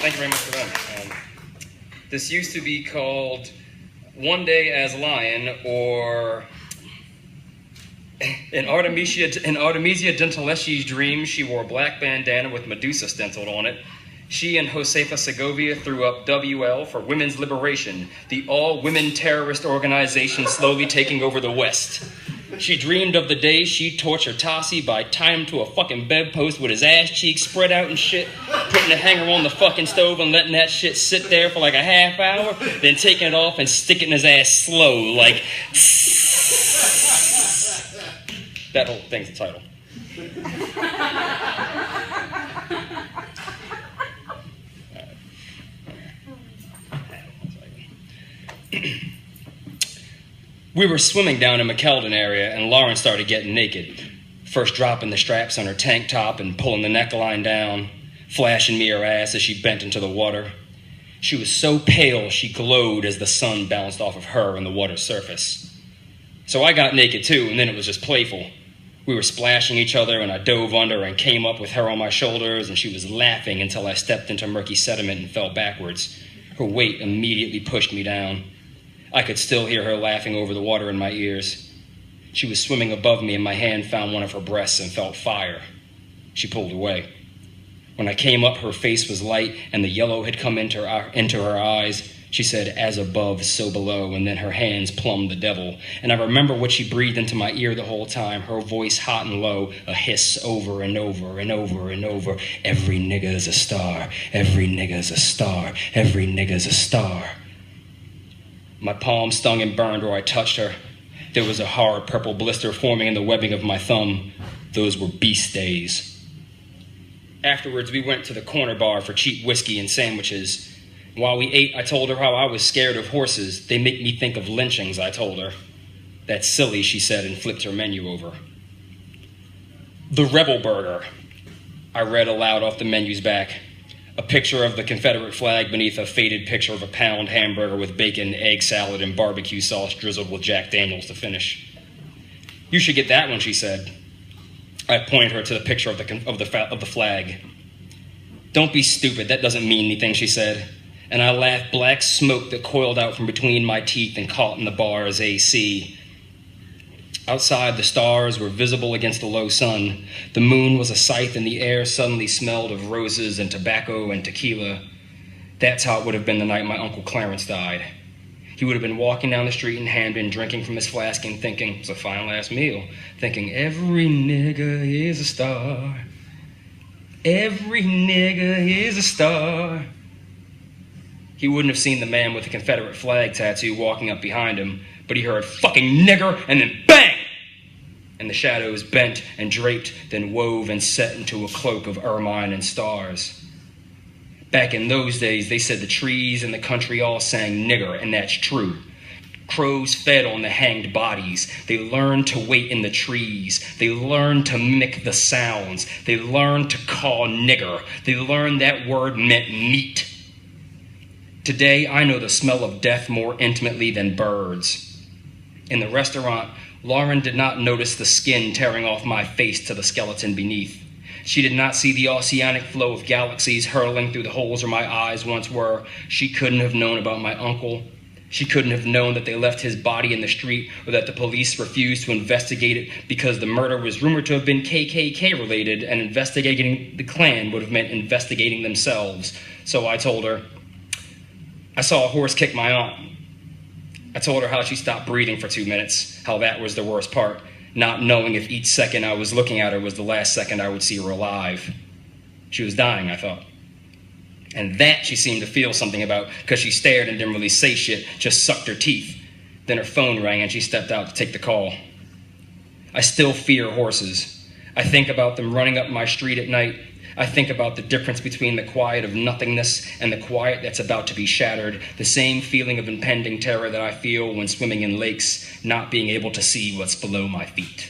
thank you very much for them. This used to be called One Day as Lion, or in Artemisia Gentileschi's dream, she wore a black bandana with Medusa stenciled on it. She and Josefa Segovia threw up WL for Women's Liberation, the all-women terrorist organization slowly taking over the West. She dreamed of the day she'd torture Tassi by tying him to a fucking bedpost with his ass cheeks spread out and shit, putting the hanger on the fucking stove and letting that shit sit there for like a half hour, then taking it off and sticking his ass slow, like... That whole thing's the title. We were swimming down in McKeldin area, and Lauren started getting naked. First dropping the straps on her tank top and pulling the neckline down, flashing me her ass as she bent into the water. She was so pale she glowed as the sun bounced off of her on the water's surface. So I got naked too, and then it was just playful. We were splashing each other, and I dove under and came up with her on my shoulders, and she was laughing until I stepped into murky sediment and fell backwards. Her weight immediately pushed me down. I could still hear her laughing over the water in my ears. She was swimming above me, and my hand found one of her breasts and felt fire. She pulled away. When I came up, her face was light, and the yellow had come into her eyes. She said, "As above, so below," and then her hands plumbed the devil. And I remember what she breathed into my ear the whole time, her voice hot and low, a hiss over and over and over and over. "Every nigga is a star. Every nigga is a star. Every nigga is a star." My palm stung and burned where I touched her. There was a hard purple blister forming in the webbing of my thumb. Those were beast days. Afterwards, we went to the corner bar for cheap whiskey and sandwiches. While we ate, I told her how I was scared of horses. "They make me think of lynchings," I told her. "That's silly," she said, and flipped her menu over. "The Rebel Burger," I read aloud off the menu's back. A picture of the Confederate flag beneath a faded picture of a pound hamburger with bacon, egg salad, and barbecue sauce drizzled with Jack Daniels to finish. "You should get that one," she said. I pointed her to the picture of the flag. "Don't be stupid, that doesn't mean anything," she said. And I laughed black smoke that coiled out from between my teeth and caught in the bar's AC. Outside, the stars were visible against the low sun. The moon was a scythe, and the air suddenly smelled of roses and tobacco and tequila. That's how it would have been the night my Uncle Clarence died. He would have been walking down the street in Hamden, drinking from his flask and thinking, "It's a fine last meal," thinking, "Every nigga is a star. Every nigga is a star." He wouldn't have seen the man with the Confederate flag tattoo walking up behind him, but he heard "fucking nigger," and then bang! And the shadows bent and draped, then wove and set into a cloak of ermine and stars. Back in those days, they said the trees and the country all sang nigger, and that's true. Crows fed on the hanged bodies. They learned to wait in the trees. They learned to mimic the sounds. They learned to call nigger. They learned that word meant meat. Today, I know the smell of death more intimately than birds. In the restaurant, Lauren did not notice the skin tearing off my face to the skeleton beneath. She did not see the oceanic flow of galaxies hurtling through the holes where my eyes once were. She couldn't have known about my uncle. She couldn't have known that they left his body in the street, or that the police refused to investigate it because the murder was rumored to have been KKK related, and investigating the Klan would have meant investigating themselves. So I told her, "I saw a horse kick my aunt." I told her how she stopped breathing for 2 minutes, how that was the worst part, not knowing if each second I was looking at her was the last second I would see her alive. She was dying, I thought. And that she seemed to feel something about, because she stared and didn't really say shit, just sucked her teeth. Then her phone rang and she stepped out to take the call. I still fear horses. I think about them running up my street at night. I think about the difference between the quiet of nothingness and the quiet that's about to be shattered, the same feeling of impending terror that I feel when swimming in lakes, not being able to see what's below my feet.